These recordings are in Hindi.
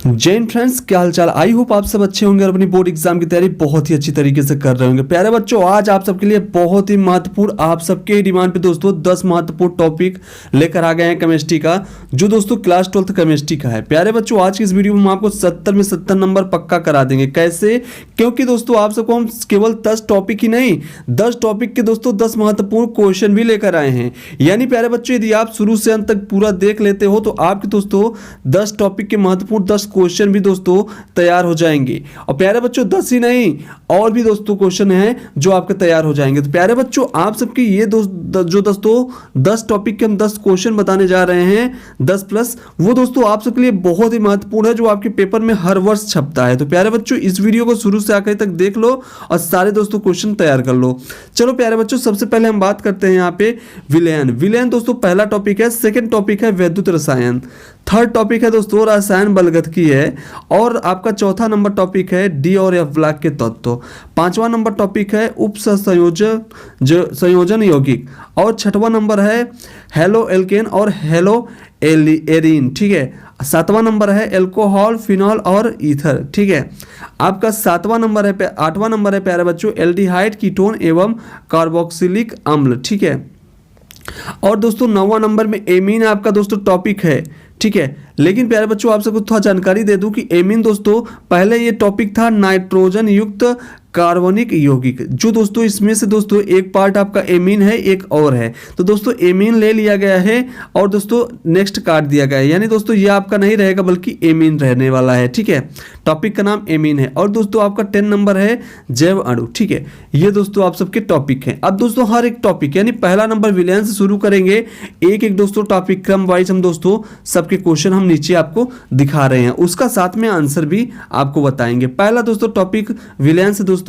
जैन फ्रेंड्स, क्या हालचाल। आई होप आप सब अच्छे होंगे और अपनी बोर्ड एग्जाम की तैयारी बहुत ही अच्छी तरीके से कर रहे होंगे। प्यारे बच्चों, आज आप सबके लिए बहुत ही महत्वपूर्ण, आप सबके डिमांड पे दोस्तों 10 महत्वपूर्ण टॉपिक लेकर आ गए हैं केमिस्ट्री का, जो दोस्तों क्लास 12th केमिस्ट्री का है। प्यारे बच्चों, आज की इस वीडियो में हम आपको 70 में 70 नंबर पक्का करा देंगे। कैसे? क्योंकि दोस्तों आप सबको हम केवल 10 टॉपिक ही नहीं, 10 टॉपिक के दोस्तों 10 महत्वपूर्ण क्वेश्चन भी लेकर आए हैं। यानी प्यारे बच्चों, यदि आप शुरू से अंत तक पूरा देख लेते हो तो आपके दोस्तों 10 टॉपिक के महत्वपूर्ण 10 क्वेश्चन भी दोस्तों तैयार हो जाएंगे। और प्यारे बच्चों, 10 ही नहीं, और भी दोस्तों क्वेश्चन हैं जो आपके तैयार हो जाएंगे। तो प्यारे बच्चों, आप सबके ये जो दोस्तों 10 टॉपिक के हम 10 क्वेश्चन बताने जा रहे हैं, 10 प्लस, वो दोस्तों आप सबके लिए बहुत ही महत्वपूर्ण है, जो आपके पेपर में हर वर्ष छपता है। तो प्यारे बच्चों, इस वीडियो को शुरू से आखिर तक देख लो और सारे दोस्तों क्वेश्चन तैयार कर लो। चलो प्यारे बच्चों, सबसे पहले हम बात करते हैं यहाँ पे विलयन दोस्तों पहला टॉपिक है। सेकंड टॉपिक है वैद्युत रसायन। थर्ड टॉपिक है दोस्तों रसायन बलगतकी है। और आपका चौथा नंबर टॉपिक है डी और एफ ब्लॉक के तत्व। पांचवा नंबर टॉपिक है उप संयोजन यौगिक। और छठवां नंबर है हेलो एल्केन और हेलो एरीन। ठीक है। सातवां नंबर है एल्कोहल, फिनॉल और ईथर। ठीक है। आपका आठवां नंबर है प्यारे बच्चों एल्डिहाइड, कीटोन एवं कार्बोक्सिलिक अम्ल। ठीक है। और दोस्तों 9वां नंबर में एमीन आपका दोस्तों टॉपिक है। ठीक है। लेकिन प्यारे बच्चों, आप सबको थोड़ा जानकारी दे दूं कि एमीन दोस्तों पहले ये टॉपिक था नाइट्रोजन युक्त कार्बनिक यौगिक, जो दोस्तों इसमें से दोस्तों एक पार्ट आपका एमीन है, एक और है। तो दोस्तों एमीन ले लिया गया है और दोस्तों नेक्स्ट काट दिया गया है, यानी दोस्तों ये आपका नहीं रहेगा बल्कि एमीन रहने वाला है। ठीक है। टॉपिक का नाम एमीन है। और दोस्तों आपका 10 नंबर है जैव अणु। ठीक है। ये दोस्तों आप सबके टॉपिक हैं। अब दोस्तों हर एक टॉपिक, यानी पहला नंबर विलयन से शुरू करेंगे, एक एक दोस्तों टॉपिक क्रम वाइज हम दोस्तों सबके क्वेश्चन हम नीचे आपको दिखा रहे हैं, उसका साथ में आंसर भी आपको बताएंगे। पहला दोस्तों टॉपिक विलयन से दोस्तों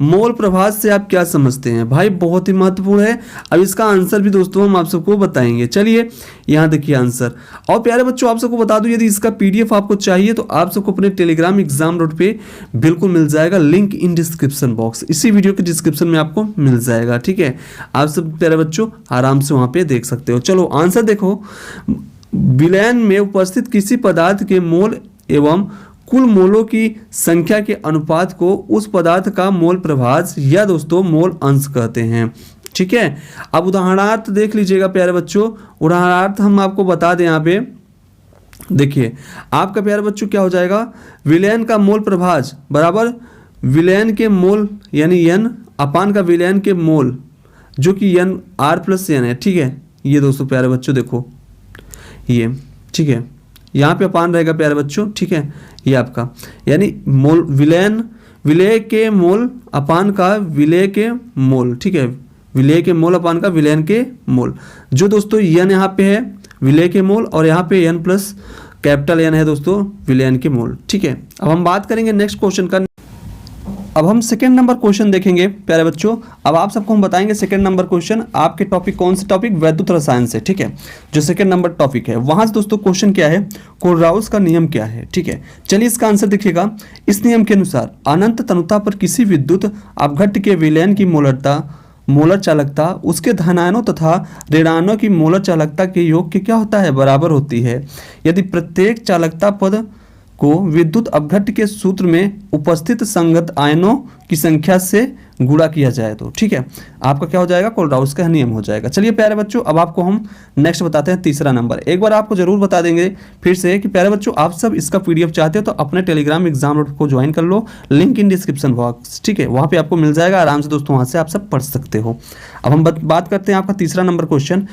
मोल प्रभाव से आप क्या समझते हैं। भाई बहुत ही महत्वपूर्ण है। अब इसका आंसर भी दोस्तों हम आप सबको बताएंगे। चलिए यहां देखिए आंसर। और प्यारे बच्चों, आप सबको बता दूं, यदि इसका पीडीएफ आपको चाहिए तो आप सबको अपने टेलीग्राम एग्जाम रोड पे बिल्कुल मिल जाएगा, लिंक इन डिस्क्रिप्शन बॉक्स, इसी वीडियो के डिस्क्रिप्शन में आपको मिल जाएगा। ठीक है। आप सब प्यारे बच्चों आराम से वहां पे देख सकते हो। चलो आंसर देखो। विलयन में उपस्थित किसी पदार्थ के मोल एवं कुल मोलों की संख्या के अनुपात को उस पदार्थ का मोल प्रभाज या दोस्तों मोल अंश कहते हैं। ठीक है। अब उदाहरणार्थ देख लीजिएगा प्यारे बच्चों। उदाहरणार्थ हम आपको बता दें, यहाँ पे देखिए आपका प्यारे बच्चों क्या हो जाएगा, विलयन का मोल प्रभाज बराबर विलयन के मोल यानी एन अपान का विलयन के मोल, जो कि एन आर प्लस एन है। ठीक है। ये दोस्तों प्यारे बच्चों देखो ये, ठीक है, यहाँ पे अपान रहेगा प्यारे बच्चों। ठीक है। ये आपका यानी मोल विलय के मोल अपान का विलय के मोल। ठीक है। विलय के मोल अपान का विलयन के मोल, जो दोस्तों एन यहाँ पे है विलय के मोल, और यहाँ पे एन प्लस कैपिटल एन है दोस्तों विलयन के मोल। ठीक है। अब हम बात करेंगे नेक्स्ट क्वेश्चन का। अब हम सेकंड नंबर क्वेश्चन देखेंगे प्यारे बच्चों। अब आप सबको हम बताएंगे सेकंड नंबर क्वेश्चन, आपके टॉपिक कौन से टॉपिक, वैद्युत रसायन से। ठीक है। जो सेकंड नंबर टॉपिक है वहां से दोस्तों क्वेश्चन क्या है, कोलराउस का नियम क्या है। ठीक है। चलिए इसका आंसर देखिएगा। इस नियम के अनुसार अनंत तनुता पर किसी विद्युत अपघट्य के विलयन की मोलर चालकता उसके धनायनों तथा ऋणायनों की मोलर चालकता के योग के क्या होता है, बराबर होती है, यदि प्रत्येक चालकता पद को विद्युत अपघट्य के सूत्र में उपस्थित संगत आयनों की संख्या से गुणा किया जाए तो। ठीक है। आपका क्या हो जाएगा, कोलराउस का नियम हो जाएगा। चलिए प्यारे बच्चों, अब आपको हम नेक्स्ट बताते हैं तीसरा नंबर। एक बार आपको जरूर बता देंगे फिर से कि प्यारे बच्चों, आप सब इसका पीडीएफ चाहते हो तो अपने टेलीग्राम एग्जाम रोड को ज्वाइन कर लो, लिंक इन डिस्क्रिप्शन बॉक्स। ठीक है। वहाँ पे आपको मिल जाएगा, आराम से दोस्तों वहाँ से आप सब पढ़ सकते हो। अब हम बात करते हैं आपका तीसरा नंबर क्वेश्चन,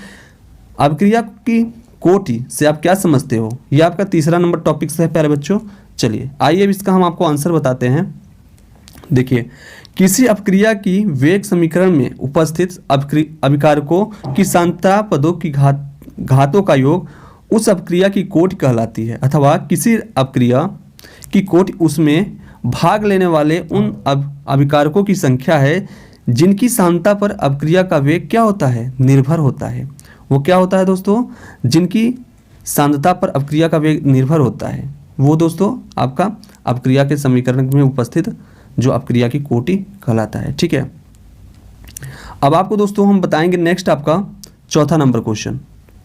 अभिक्रिया की कोटि से आप क्या समझते हो। ये आपका तीसरा नंबर टॉपिक से है प्यारे बच्चों। चलिए आइए अब इसका हम आपको आंसर बताते हैं। देखिए, किसी अपक्रिया की वेग समीकरण में उपस्थित अभिकारकों की सांद्रता पदों की घातों का योग उस अपक्रिया की कोटि कहलाती है, अथवा किसी अपक्रिया की कोटि उसमें भाग लेने वाले उन अभिकारकों की संख्या है जिनकी सांद्रता पर अपक्रिया का वेग क्या होता है, निर्भर होता है। वो क्या होता है दोस्तों, जिनकी सांद्रता पर अपक्रिया का वेग निर्भर होता है, वो दोस्तों आपका अपक्रिया के समीकरण में उपस्थित जो अपक्रिया की कोटि कहलाता है। ठीक है। अब आपको दोस्तों हम बताएंगे नेक्स्ट आपका चौथा नंबर क्वेश्चन।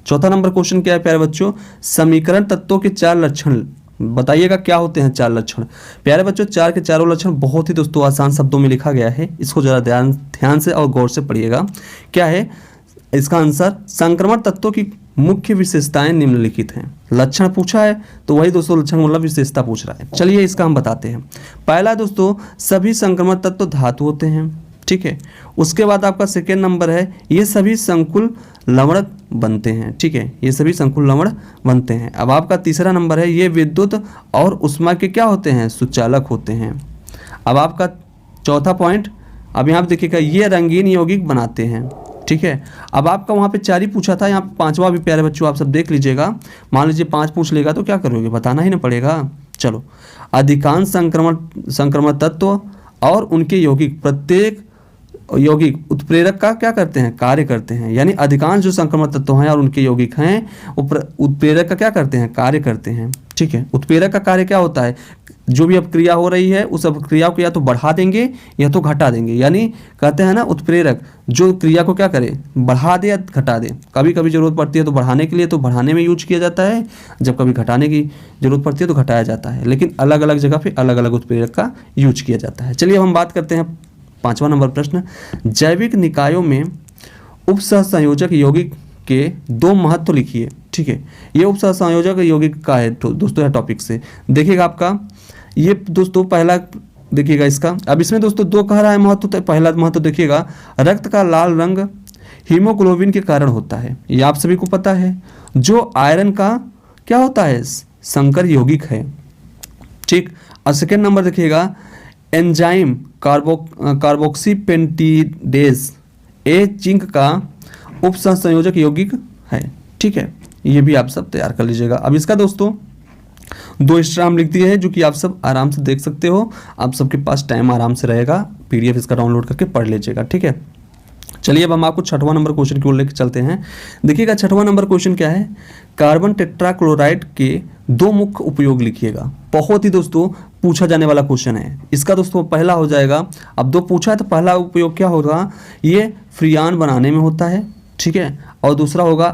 चौथा नंबर क्वेश्चन क्या है प्यारे बच्चों, समीकरण तत्वों के 4 लक्षण बताइएगा क्या होते हैं 4 लक्षण। प्यारे बच्चों 4 के चारों लक्षण बहुत ही दोस्तों आसान शब्दों में लिखा गया है, इसको जरा ध्यान से और गौर से पढ़िएगा। क्या है इसका आंसर? संक्रमण तत्वों की मुख्य विशेषताएं निम्नलिखित हैं। लक्षण पूछा है तो वही दोस्तों लक्षण मतलब विशेषता पूछ रहा है। चलिए इसका हम बताते हैं। पहला दोस्तों सभी संक्रमण तत्व धातु होते हैं, ठीक है। उसके बाद आपका सेकेंड नंबर है ये सभी संकुल लवण बनते हैं, ठीक है, ये सभी संकुल लवण बनते हैं। अब आपका तीसरा नंबर है ये विद्युत और उष्मा के क्या होते हैं? सुचालक होते हैं। अब आपका चौथा पॉइंट, अब यहाँ पे देखिएगा ये रंगीन यौगिक बनाते हैं, ठीक है। अब आपका वहाँ पे 4 ही पूछा था, यहाँ पे 5वां भी प्यारे बच्चों आप सब देख लीजिएगा। मान लीजिए 5 पूछ लेगा तो क्या करोगे? बताना ही ना पड़ेगा। चलो, अधिकांश संक्रमण तत्व और उनके यौगिक प्रत्येक यौगिक उत्प्रेरक का क्या करते हैं? कार्य करते हैं। यानी अधिकांश जो संक्रमण तत्व हैं और उनके यौगिक हैं वो उत्प्रेरक का क्या करते हैं? कार्य करते हैं, ठीक है। उत्प्रेरक का कार्य क्या होता है? जो भी अपक्रिया हो रही है उस अपक्रिया को या तो बढ़ा देंगे या तो घटा देंगे। यानी कहते हैं ना उत्प्रेरक जो क्रिया को क्या करे? बढ़ा दे या घटा दे। कभी कभी जरूरत पड़ती है तो बढ़ाने के लिए तो बढ़ाने में यूज किया जाता है, जब कभी घटाने की जरूरत पड़ती है तो घटाया जाता है। लेकिन अलग अलग जगह पे अलग अलग उत्प्रेरक का यूज किया जाता है। चलिए अब हम बात करते हैं 5वां नंबर प्रश्न। जैविक निकायों में उपसहसंयोजक यौगिक के 2 महत्व लिखिए, ठीक है। ये उपसहसंयोजक यौगिक का है तो दोस्तों है टॉपिक से देखिएगा आपका ये दोस्तों पहला देखिएगा इसका। अब इसमें दोस्तों 2 कह रहा है महत्व, तो पहला महत्व देखिएगा रक्त का लाल रंग हीमोग्लोबिन के कारण होता है, ये आप सभी को पता है। जो आयरन का क्या होता है? संकर यौगिक है, ठीक। और सेकेंड नंबर देखिएगा एंजाइम कार्बोक्सीपेंटिडेज ए जिंक का उपसंयोजक यौगिक है, ठीक है। ये भी आप सब तैयार कर लीजिएगा। अब इसका दोस्तों 2 एक्स्ट्रा हम लिख दिए हैं जो कि आप सब आराम से देख सकते हो। आप सबके पास टाइम आराम से रहेगा, पीडीएफ इसका डाउनलोड करके पढ़ लीजिएगा, ठीक है। चलिए अब हम आपको 6वां नंबर क्वेश्चन की ओर लेकर चलते हैं। देखिएगा 6वां नंबर क्वेश्चन क्या है? कार्बन टेट्राक्लोराइड के 2 मुख्य उपयोग लिखिएगा। बहुत ही दोस्तों पूछा जाने वाला क्वेश्चन है इसका। दोस्तों पहला हो जाएगा, अब 2 पूछा है तो पहला उपयोग क्या होगा? ये फ्रियान बनाने में होता है, ठीक है। और दूसरा होगा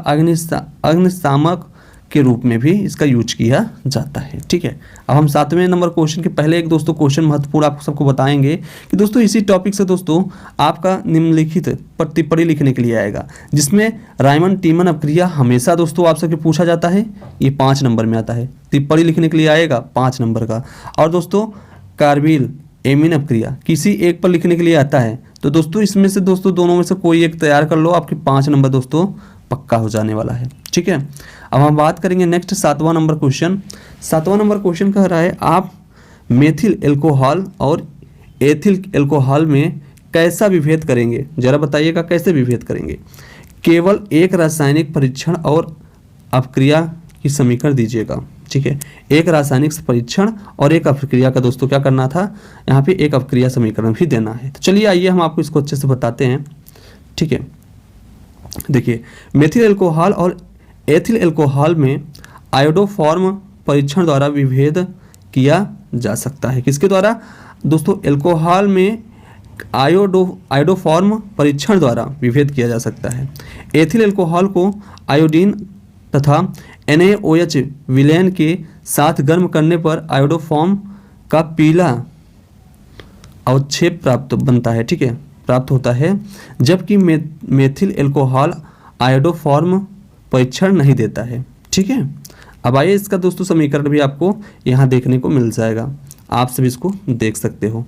अग्निशामक के रूप में भी इसका यूज किया जाता है, ठीक है। अब हम 7वें नंबर क्वेश्चन के पहले एक दोस्तों क्वेश्चन महत्वपूर्ण आप सबको बताएंगे कि दोस्तों इसी टॉपिक से दोस्तों आपका निम्नलिखित टिप्पणी लिखने के लिए आएगा, जिसमें रायमन टीमन अपक्रिया हमेशा दोस्तों आप सबके पूछा जाता है। ये 5 नंबर में आता है, टिप्पणी लिखने के लिए आएगा 5 नंबर का। और दोस्तों कार्बिल एमीन अपक्रिया किसी एक पर लिखने के लिए आता है। तो दोस्तों इसमें से दोस्तों दोनों में से कोई एक तैयार कर लो, आपके 5 नंबर दोस्तों पक्का हो जाने वाला है, ठीक है। अब हम बात करेंगे नेक्स्ट 7वां नंबर क्वेश्चन। 7वां नंबर क्वेश्चन कह रहा है आप मेथिल एल्कोहल और एथिल एल्कोहल में कैसा विभेद करेंगे? जरा बताइएगा कैसे विभेद करेंगे। केवल एक रासायनिक परीक्षण और अपक्रिया की समीकरण दीजिएगा, ठीक है। एक रासायनिक परीक्षण और एक अपक्रिया का दोस्तों क्या करना था? यहाँ पे एक अपक्रिया समीकरण भी देना है। तो चलिए आइए हम आपको इसको अच्छे से बताते हैं, ठीक है। देखिए मेथिल एल्कोहल और एथिल एल्कोहल में आयोडोफॉर्म परीक्षण द्वारा विभेद किया जा सकता है। किसके द्वारा? दोस्तों एल्कोहल में आयोडोफॉर्म परीक्षण द्वारा विभेद किया जा सकता है। एथिल एल्कोहल को आयोडीन तथा NaOH विलयन के साथ गर्म करने पर आयोडोफॉर्म का पीला अवक्षेप प्राप्त होता है, जबकि मेथिल एल्कोहल आयोडोफॉर्म परीक्षण नहीं देता है, ठीक है। अब आइए इसका दोस्तों समीकरण भी आपको यहाँ देखने को मिल जाएगा, आप सभी इसको देख सकते हो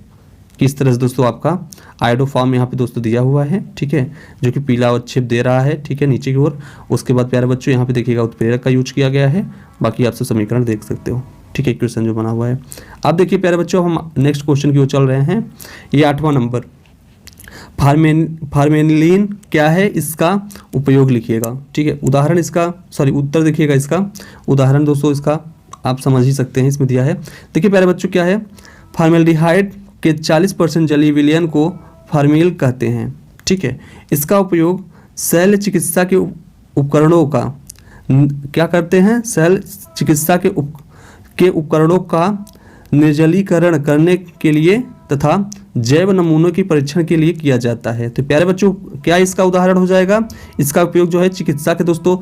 किस तरह से दोस्तों आपका आयोडोफॉर्म यहाँ पे दोस्तों दिया हुआ है, ठीक है, जो कि पीला अवक्षेप दे रहा है, ठीक है, नीचे की ओर। उसके बाद प्यारे बच्चों यहाँ पे देखिएगा उत्प्रेरक का यूज किया गया है, बाकी आप सब समीकरण देख सकते हो, ठीक है, क्वेश्चन जो बना हुआ है। अब देखिए प्यारे बच्चों हम नेक्स्ट क्वेश्चन की ओर चल रहे हैं। ये 8वां नंबर फार्मेलिन क्या है? इसका उपयोग लिखिएगा, ठीक है। उदाहरण इसका उत्तर देखिएगा। इसका उदाहरण दोस्तों इसका आप समझ ही सकते हैं, इसमें दिया है। देखिए प्यारे बच्चों क्या है? फार्मेल्डिहाइड के 40% जलीय विलयन को फार्मिल कहते हैं, ठीक है। इसका उपयोग शल्य चिकित्सा के उपकरणों का क्या करते हैं? शल्य चिकित्सा के उपकरणों का निर्जलीकरण करने के लिए तथा जैव नमूनों की परीक्षण के लिए किया जाता है। तो प्यारे बच्चों, क्या इसका उदाहरण हो जाएगा? इसका उपयोग जो है चिकित्सा के दोस्तों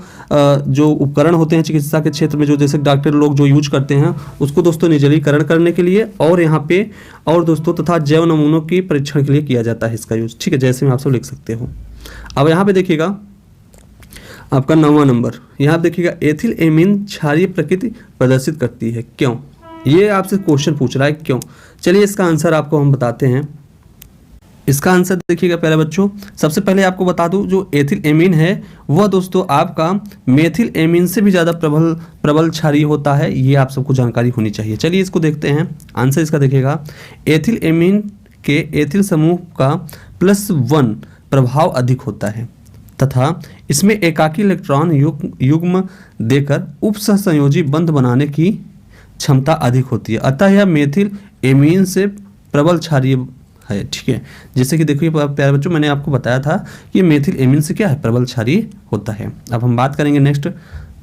जो उपकरण होते हैं चिकित्सा के क्षेत्र में, जो जैसे डॉक्टर लोग जो यूज करते हैं उसको दोस्तों निर्जलीकरण करने के लिए, और यहाँ पे और दोस्तों तथा जैव नमूनों की परीक्षण के लिए किया जाता है इसका यूज। ठीक है, जैसे में आप सब लिख सकते हो। अब यहाँ पे देखिएगा आपका 9वां नंबर, यहाँ देखिएगा एथिल एमीन क्षारीय प्रकृति प्रदर्शित करती है, क्यों? ये आपसे क्वेश्चन पूछ रहा है क्यों। चलिए इसका आंसर आपको हम बताते हैं। इसका आंसर देखिएगा प्यारे बच्चों, सबसे पहले आपको बता दूं जो एथिल एमीन है वह दोस्तों आपका मेथिल एमीन से भी ज़्यादा प्रबल क्षारीय होता है, ये आप सबको जानकारी होनी चाहिए। चलिए इसको देखते हैं। आंसर इसका देखिएगा, एथिल एमीन के एथिल समूह का +1 प्रभाव अधिक होता है तथा इसमें एकाकी इलेक्ट्रॉन युग्म देकर उपसहसंयोजी बंध बनाने की क्षमता अधिक होती है, अतः यह मेथिल एमीन से प्रबल क्षारीय है। ठीक है, जैसे कि देखिए प्यारे बच्चों, मैंने आपको बताया था कि मेथिल एमीन से क्या है, प्रबल क्षारीय होता है। अब हम बात करेंगे नेक्स्ट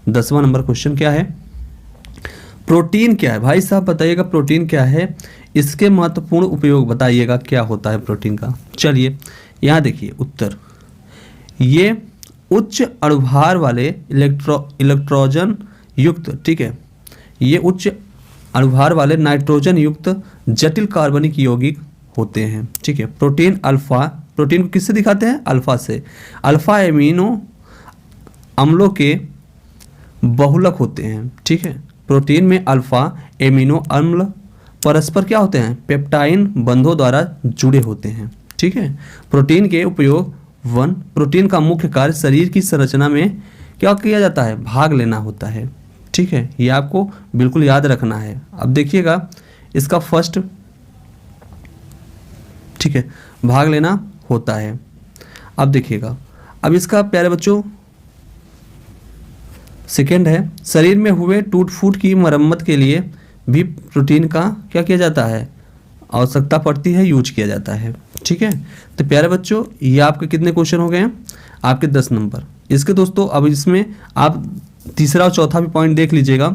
10वां नंबर क्वेश्चन क्या है, प्रोटीन क्या है? भाई साहब बताइएगा प्रोटीन क्या है, इसके महत्वपूर्ण उपयोग बताइएगा क्या होता है प्रोटीन का। चलिए यहाँ देखिए उत्तर, ये उच्च अणुभार वाले इलेक्ट्रोजन युक्त, ठीक है, ये उच्च अणुभार वाले नाइट्रोजन युक्त जटिल कार्बनिक यौगिक होते हैं। ठीक है, प्रोटीन को किससे दिखाते हैं? अल्फा से। अल्फा एमिनो अम्लों के बहुलक होते हैं। ठीक है, प्रोटीन में अल्फा एमिनो अम्ल परस्पर क्या होते हैं? पेप्टाइन बंधों द्वारा जुड़े होते हैं। ठीक है, प्रोटीन के उपयोग 1, प्रोटीन का मुख्य कार्य शरीर की संरचना में क्या किया जाता है? भाग लेना होता है। ठीक है, ये आपको बिल्कुल याद रखना है। अब देखिएगा इसका फर्स्ट, ठीक है, भाग लेना होता है। अब देखिएगा, अब इसका प्यारे बच्चों सेकेंड है, शरीर में हुए टूट फूट की मरम्मत के लिए भी प्रोटीन का क्या किया जाता है? आवश्यकता पड़ती है, यूज किया जाता है। ठीक है, तो प्यारे बच्चों ये आपके कितने क्वेश्चन हो गए हैं? आपके 10 नंबर। इसके दोस्तों अब इसमें आप तीसरा और चौथा भी पॉइंट देख लीजिएगा।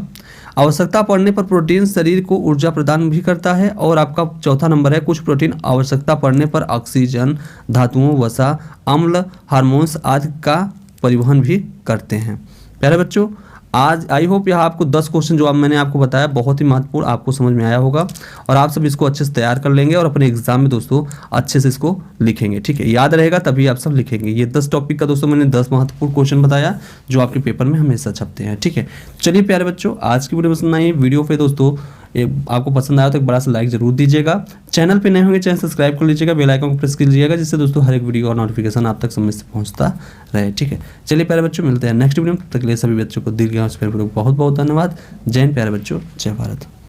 आवश्यकता पड़ने पर प्रोटीन शरीर को ऊर्जा प्रदान भी करता है, और आपका चौथा नंबर है, कुछ प्रोटीन आवश्यकता पड़ने पर ऑक्सीजन, धातुओं, वसा, अम्ल, हार्मोन्स आदि का परिवहन भी करते हैं। प्यारे बच्चों, आज आई होप यह आपको 10 क्वेश्चन जो अब मैंने आपको बताया बहुत ही महत्वपूर्ण आपको समझ में आया होगा, और आप सब इसको अच्छे से तैयार कर लेंगे और अपने एग्जाम में दोस्तों अच्छे से इसको लिखेंगे। ठीक है, याद रहेगा तभी आप सब लिखेंगे। ये 10 टॉपिक का दोस्तों मैंने 10 महत्वपूर्ण क्वेश्चन बताया जो आपके पेपर में हमेशा छपते हैं। ठीक है, चलिए प्यारे बच्चों, आज की वीडियो पसंद आई, वीडियो पे दोस्तों आपको पसंद आया तो एक बड़ा सा लाइक जरूर दीजिएगा। चैनल पे नए होंगे चैनल सब्सक्राइब कर लीजिएगा, बेल आइकन को प्रेस कर लीजिएगा, जिससे दोस्तों हर एक वीडियो और नोटिफिकेशन आप तक समय से पहुंचता रहे। ठीक है, चलिए प्यारे बच्चों, मिलते हैं नेक्स्ट वीडियो में। तब तक के लिए सभी बच्चों को दिल के बहुत बहुत धन्यवाद। जय हिंद प्यारे बच्चों, जय भारत।